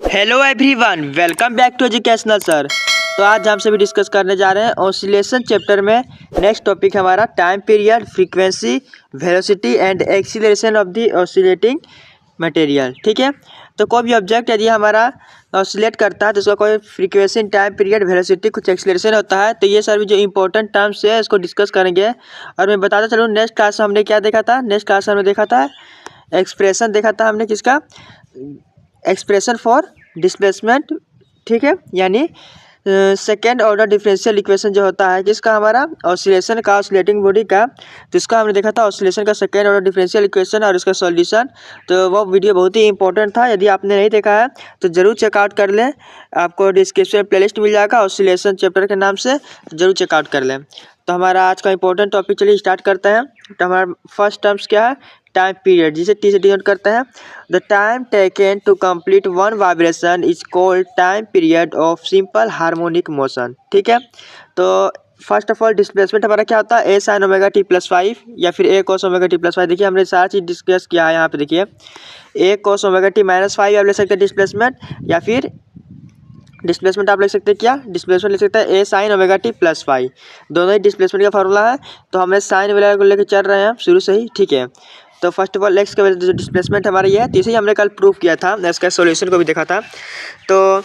Hello everyone, welcome back to educational sir. तो आज हम सभी डिस्कस करने जा रहे हैं ऑसिलेशन चैप्टर में। नेक्स्ट टॉपिक हमारा time period, frequency, velocity and acceleration of the oscillating material. ठीक है, तो कोई भी ऑब्जेक्ट यदि हमारा ऑसिलेट करता है तो उसका कोई फ्रीक्वेंसी, टाइम पीरियड, वेलोसिटी, कुछ एक्सीलरेशन होता है। तो ये सभी जो इंपॉर्टेंट टर्म्स है इसको डिस्कस करेंगे। और मैं बताता चलूँ, नेक्स्ट क्लास में हमने क्या देखा था। नेक्स्ट क्लास में हमने देखा था एक्सप्रेशन, देखा था हमने किसका, एक्सप्रेशन फॉर डिस्प्लेसमेंट। ठीक है, यानी सेकेंड ऑर्डर डिफरेंशियल इक्वेशन जो होता है जिसका हमारा ऑसिलेशन का, ऑसिलेटिंग बॉडी का, जिसका हमने देखा था ऑसिलेशन का सेकेंड ऑर्डर डिफरेंशियल इक्वेशन और उसका सॉल्यूशन। तो वो वीडियो बहुत ही इंपॉर्टेंट था। यदि आपने नहीं देखा है तो ज़रूर चेकआउट कर लें। आपको डिस्क्रिप्शन में प्लेलिस्ट मिल जाएगा ऑसिलेशन चैप्टर के नाम से, ज़रूर चेकआउट कर लें। तो हमारा आज का इंपॉर्टेंट टॉपिक, चलिए स्टार्ट करते हैं। तो हमारा फर्स्ट टर्म्स क्या है, टाइम पीरियड, जिसे टी से डिनोट करते हैं। The time taken to complete one vibration is called time period of simple harmonic motion. ठीक है, तो फर्स्ट ऑफ ऑल डिस्प्लेसमेंट हमारा क्या होता है, A sine omega T plus 5 या फिर ए कॉस ओमेगा टी प्लस 5। देखिए हमने सारा चीज़ डिस्कस किया है यहाँ पे। देखिए ए कॉस ओमेगा टी माइनस 5 आप ले सकते हैं डिस्प्लेसमेंट, या फिर डिस्प्लेसमेंट आप लिख सकते हैं क्या, डिस्प्लेसमेंट लिख सकते हैं ए साइन ओमेगा टी प्लस 5। दोनों ही डिस्प्लेसमेंट का फॉर्मूला है। तो हमें साइन वगैरह को लेकर चल रहे हैं शुरू से ही। ठीक है, तो फर्स्ट ऑफ ऑल एक्स का जो डिस्प्लेसमेंट हमारा ये है, तो इसे ही हमने कल प्रूव किया था, इसका सॉल्यूशन को भी देखा था। तो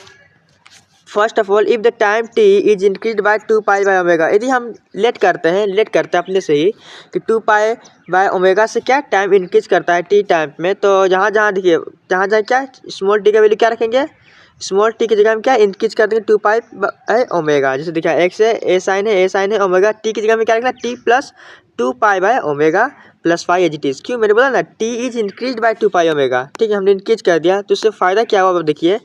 first of all, if the time T is increase by 2 pi by omega, यदि हम लेट करते हैं अपने से ही कि 2 पाई बाय ओमेगा से क्या टाइम इंक्रीज करता है टी टाइम में। तो जहाँ जहाँ देखिए, जहाँ जहाँ क्या स्मॉल टी का वैल्यू क्या रखेंगे, स्मॉल टी की जगह हम क्या इंक्रीज कर देंगे 2 पाई बाय ओमेगा। जैसे देखिए एक्स है, ए साइन है, ओमेगा टी की जगह में क्या रखना, t plus 2 pi by omega plus 5 as it is. क्यों, मैंने बोला ना t is increase by 2 pi omega. ठीक है, हमने इंक्रीज कर दिया तो इससे फ़ायदा क्या हुआ, अब देखिए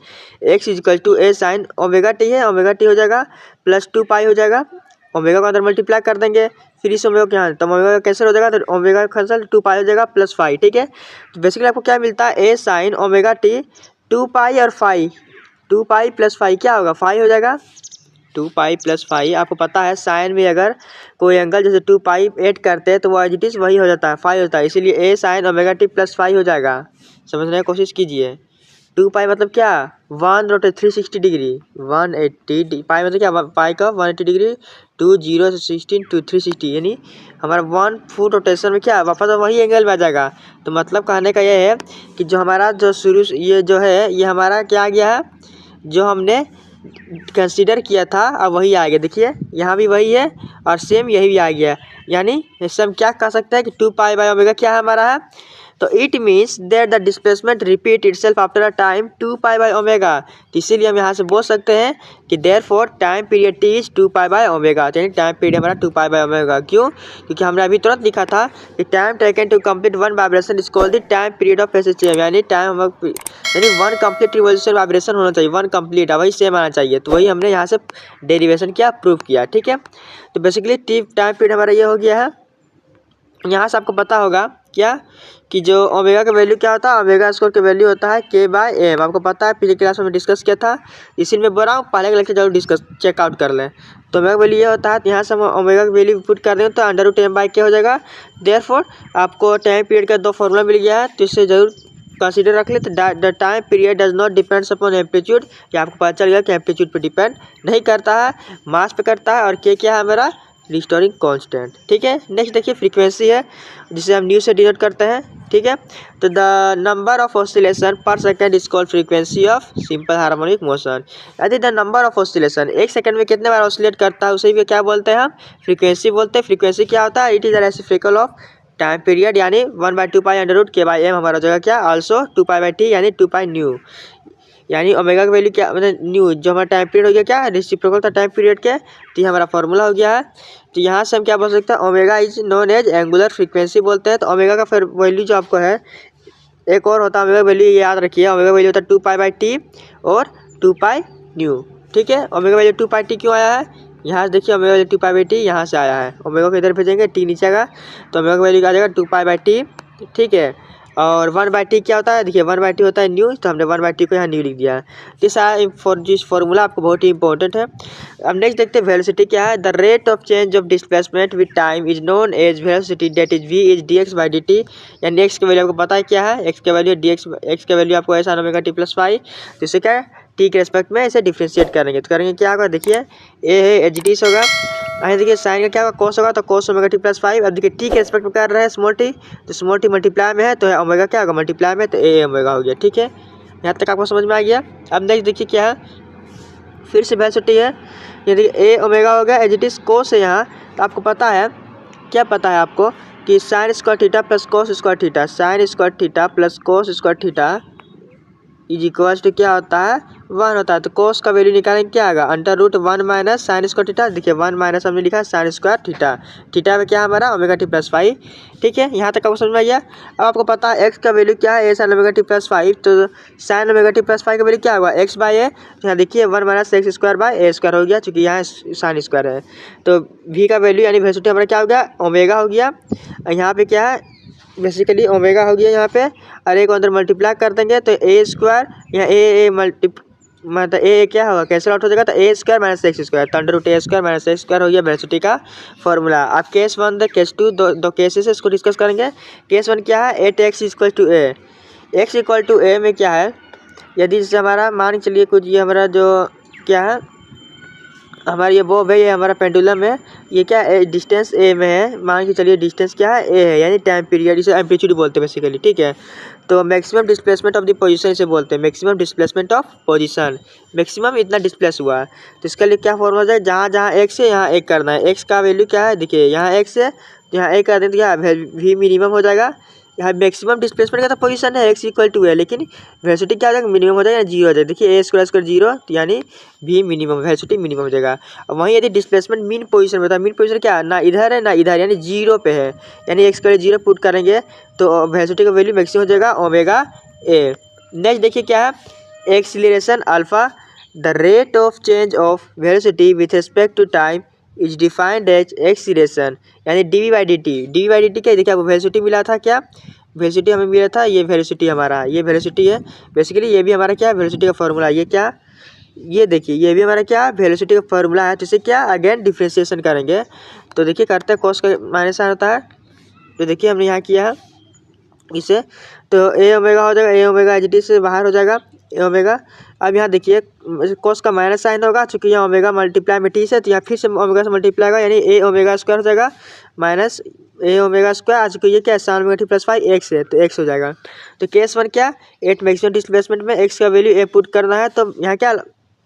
x is equal to A sine omega t है, ओमेगा टी हो जाएगा प्लस 2 पाई हो जाएगा, ओमेगा को अंदर मल्टीप्लाई कर देंगे, फिर इस ओमेगा क्या है, तो ओमेगा कैंसिल हो जाएगा, तो ओमेगा कैंसिल 2 पाई हो जाएगा प्लस 5। ठीक है, तो बेसिकली आपको क्या मिलता है, ए साइन ओमेगा टी 2 पाई और 5, 2 पाई प्लस 5 क्या होगा, 5 हो जाएगा। 2 पाई प्लस 5, आपको पता है साइन में अगर कोई एंगल जैसे 2 पाई ऐड करते हैं तो वो एज इट इज़ वही हो जाता है, 5 होता है। इसीलिए ए साइन ओमेगा टी प्लस 5 हो जाएगा। समझने की कोशिश कीजिए। 2 पाई मतलब क्या, 1 रोटेट 360 डिग्री, 180 पाई मतलब क्या, पाई का 180 डिग्री, 2 0 से 16 2 360, यानी हमारा 1 फुट रोटेशन में क्या वापस वही एंगल में आ जाएगा। तो मतलब कहने का ये है कि जो हमारा जो शुरू ये जो है ये हमारा क्या आ गया है, जो हमने कंसीडर किया था अब वही आ गया। देखिए यहाँ भी वही है और सेम यही भी आ गया। यानी इससे हम क्या कह सकते हैं कि 2 पाई बाय ओमेगा क्या हमारा है, तो it means that the displacement repeat itself after a time 2 pi by omega. तो इसीलिए हम यहाँ से बोल सकते हैं कि therefore time period T is 2 pi by omega. यानी टाइम पीरियड हमारा 2 पाई बाय ओमेगा। क्यों, क्योंकि हमने अभी तुरंत लिखा था कि time taken to complete one vibration is called the time period of SHM. यानी टाइम यानी वन कंप्लीट रिवोल्यूशन वाइब्रेशन होना चाहिए, वन कंप्लीट वही सेम आना चाहिए। तो वही हमने यहाँ से डेरिवेशन किया, प्रूव किया। ठीक है, तो बेसिकली टाइम पीरियड हमारा ये हो गया है। यहाँ से आपको पता होगा क्या कि जो ओमेगा का वैल्यू क्या होता है, ओमेगा स्क्वायर का वैल्यू होता है के बाय एम। आपको पता है पिछले क्लास में डिस्कस किया था, इसी में बोल रहा हूँ, पहले का लेक्चर जरूर डिस्कस चेकआउट कर लें। तो ओमेगा का वैल्यू ये होता है, तो यहाँ से हम ओमेगा का वैल्यू पुट कर दें तो अंडर रूट एम बाई के हो जाएगा। देयरफॉर आपको टाइम पीरियड का 2 फॉर्मूला मिल गया है, तो इससे जरूर कंसीडर रख ले। तो the time period does not depends upon amplitude, या आपको पता चल गया कि एम्पलीट्यूड पर डिपेंड नहीं करता है, मास पे करता है। और के क्या है हमारा, रिस्टोरिंग कांस्टेंट। ठीक है, नेक्स्ट देखिए फ्रीक्वेंसी है, जिसे हम न्यू से डिनोट करते हैं। ठीक है, तो द नंबर ऑफ ऑसिलेशन पर second is called frequency of simple harmonic motion. यदि द नंबर ऑफ ऑसिलेशन एक सेकंड में कितने बार ऑसिलेट करता है उसे भी क्या बोलते हैं हम, फ्रीक्वेंसी बोलते हैं। फ्रीक्वेंसी क्या होता है, it is the reciprocal of time period, यानी 1/2 पाई अंडर रूट के बाई एम हमारा जगह क्या, आल्सो 2 पाई बाई टी यानी 2 पाई न्यू। यानी ओमेगा का वैल्यू क्या, मतलब न्यू जो हमारा टाइम पीरियड हो गया क्या, रेसिप्रोकल था टाइम पीरियड के, तो ये हमारा फॉर्मूला हो गया है। तो यहाँ से हम क्या बोल सकते हैं, omega is known as angular frequency बोलते हैं। तो ओमेगा का फिर वैल्यू जो आपको है, एक और होता है ओमेगा वैल्यू, ये याद रखिए, ओमेगा वैल्यू होता है 2 पाई बाई टी और 2 पाई न्यू। ठीक है, ओमेगा वैल्यू 2 पाई टी क्यों आया है, यहाँ से देखिए omega value 2 pi by T यहाँ से आया है, ओमेगा को इधर भेजेंगे टी नीचे का, तो ओमेगा का वैल्यू आ जाएगा 2 पाई बाई टी। ठीक है, और 1/t क्या होता है, देखिए 1/t होता है न्यू, तो हमने 1/t को यहाँ न्यू लिख दिया। दिस फॉर्मूला आपको बहुत ही इंपॉर्टेंट है। अब नेक्स्ट देखते हैं वेलोसिटी क्या है। The rate of change of displacement with time is known as velocity, that is v is dx/dt। यानी एक्स की वैल्यू आपको पता है क्या है, एक्स की वैल्यू एक्स की वैल्यू आपको ऐसा ओमेगा t + y, तो इसे क्या है टी के रेस्पेक्ट में इसे डिफ्रेंशिएट करेंगे, तो करेंगे क्या होगा, देखिए ए है एच होगा, अरे देखिए साइन का क्या होगा कोस होगा, तो कोस ओमेगा t + 5। अब देखिए टी के रेस्पेक्ट में कर रहे हैं स्मॉल टी, तो स्मॉल टी मल्टीप्लाई में है तो ओमेगा क्या होगा मल्टीप्लाई में, तो ए ओमेगा हो गया। ठीक है, यहाँ तक आपको समझ में आ गया। अब नेक्स्ट देखिए क्या है, फिर से वेलोसिटी है, ये देखिए ए ओमेगा हो गया एच टी कोस है यहाँ, तो आपको पता है क्या पता है आपको कि sine square theta plus cos square theta, sine square theta plus cos square theta is equals to क्या होता है 1 होता है। तो कोस का वैल्यू निकालेंगे क्या आएगा √1 माइनस साइन स्क्वायर थीटा, देखिए 1 माइनस हमने लिखा है साइन स्क्वायर थीटा, थीटा में क्या हमारा ओमेगा t + 5। ठीक है, यहाँ तक आपको समझ में आ गया। अब आपको पता है एक्स का वैल्यू क्या है, ए साइन ओमेगा t + 5, तो साइन ओमेगा t + 5 का वैल्यू क्या होगा x/a, तो यहाँ देखिए 1 माइनस x² हो गया, चूँकि यहाँ साइन स्क्वायर है, तो v का वैल्यू यानी वेलोसिटी हमारा क्या हो गया ओमेगा हो गया। यहाँ पे क्या है बेसिकली ओमेगा हो गया यहाँ पे, और ए को अंदर मल्टीप्लाई कर देंगे तो a² यहाँ ए मतलब ए क्या होगा कैंसिल आउट हो जाएगा, तो a² माइनस x² तो √a² माइनस x² हो गया वेलोसिटी का फॉर्मूला। अब केस 1 केस 2 दो केसेस है, इसको डिस्कस करेंगे। केस 1 क्या है, x = a, x = a में क्या है, यदि जैसे हमारा मान के चलिए कुछ ये हमारा जो क्या है हमारा ये बॉब है, ये हमारा पेंडुलम है, ये क्या है डिस्टेंस ए में है, मान के चलिए डिस्टेंस क्या है ए है, यानी टाइम पीरियड, इसे एम्पलीट्यूड बोलते हैं बेसिकली। ठीक है, तो maximum displacement of the position इसे बोलते हैं, maximum displacement of position, maximum इतना डिस्प्लेस हुआ है, तो इसके लिए क्या फॉर्मूला है, जहाँ जहाँ एक्स है यहाँ एक करना है, एक्स का वैल्यू क्या है देखिए यहाँ एक्स है तो यहाँ एक कर दें तो क्या वी मिनिमम हो जाएगा, यहाँ मैक्सिमम डिस्प्लेसमेंट का तो पोजीशन है x = a, लेकिन वेलोसिटी क्या हो जाएगा मिनिमम हो जाएगा, 0 हो जाएगा। देखिए a² 0, तो यानी v मिनिमम वेलोसिटी मिनिमम हो जाएगा। और वहीं यदि डिस्प्लेसमेंट मीन पोजीशन में होता है, मीन पोजीशन क्या ना इधर है ना इधर, यानी 0 पे है, यानी x = 0 पुट करेंगे तो वेलोसिटी का वैल्यू मैक्सिमम हो जाएगा ओमेगा a। नेक्स्ट देखिए क्या है acceleration alpha, the rate of change of velocity with respect to time is defined as acceleration, यानी dv/dt क्या देखिए आपको वेलोसिटी मिला था, क्या वेलोसिटी हमें मिला था, ये वेलोसिटी हमारा ये वेलोसिटी है बेसिकली, ये भी हमारा क्या वेलोसिटी का फॉर्मूला, ये क्या ये देखिए ये भी हमारा क्या वेलोसिटी का फॉर्मूला है, तो इसे क्या अगेन डिफ्रेंशिएशन करेंगे, तो देखिए करते हैं कॉस का माइनस साइन होता है, तो देखिए हमने यहाँ किया है इसे, तो ए ओमेगा हो जाएगा, ए ओमेगा एच टी से बाहर हो जाएगा ए ओमेगा। अब यहाँ देखिए कोस का माइनस साइन होगा, चूँकि यहाँ ओमेगा मल्टीप्लाई में टी से, तो यहाँ फिर से ओमेगा से मल्टीप्लाई होगा, यानी ए ओमेगा स्क्वायर हो जाएगा माइनस ए ओमेगा स्क्वायर, आज को ये क्या है साइन ओमेगा t + 5 एक्स है, तो एक्स हो जाएगा। तो केस 1 क्या एट मैक्सिमम डिस्प्लेसमेंट में एक्स का वैल्यू ए पुट करना है, तो यहाँ क्या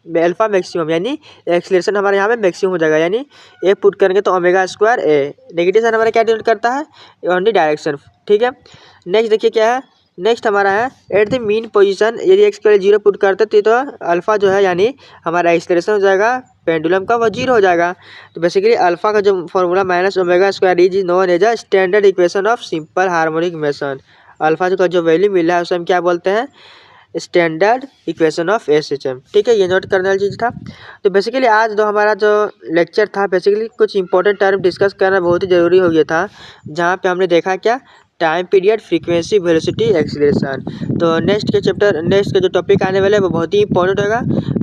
अल्फा मैक्सिमम यानी एक्सीलरेशन हमारे यहाँ पे मैक्सिमम हो जाएगा, यानी ए पुट करेंगे तो ओमेगा² ए, नेगेटिव साइन हमारा क्या डिनोट करता है ओनली डायरेक्शन। ठीक है, नेक्स्ट देखिए क्या है, नेक्स्ट हमारा है एट द मीन पोजीशन, यदि एक्स के लिए 0 पुट करते तो अल्फा जो है यानी हमारा एक्सीलरेशन हो जाएगा पेंडुलम का वो 0 हो जाएगा। तो बेसिकली अल्फा का जो formula -omega is known as a standard equation of simple harmonic motion, alpha का जो वैल्यू मिल रहा है उसे हम क्या बोलते हैं स्टैंडर्ड इक्वेशन ऑफ SHM। ठीक है, ये नोट करने वाली चीज़ था। तो बेसिकली आज जो हमारा जो लेक्चर था बेसिकली कुछ इंपॉर्टेंट टर्म डिस्कस करना बहुत ही ज़रूरी हो गया था, जहाँ पे हमने देखा क्या time period, frequency, velocity, acceleration. तो नेक्स्ट के जो टॉपिक आने वाले हैं वो बहुत ही इंपॉर्टेंट होगा,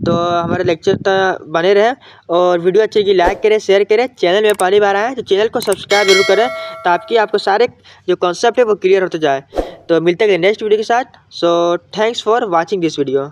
तो हमारे लेक्चर तक बने रहे, और वीडियो अच्छी लगी लाइक करें शेयर करें, चैनल में पहली बार आए तो चैनल को सब्सक्राइब जरूर करें ताकि आपको सारे जो कॉन्सेप्ट है वो क्लियर होते जाए। तो मिलते हैं नेक्स्ट वीडियो के साथ, so thanks for watching this video.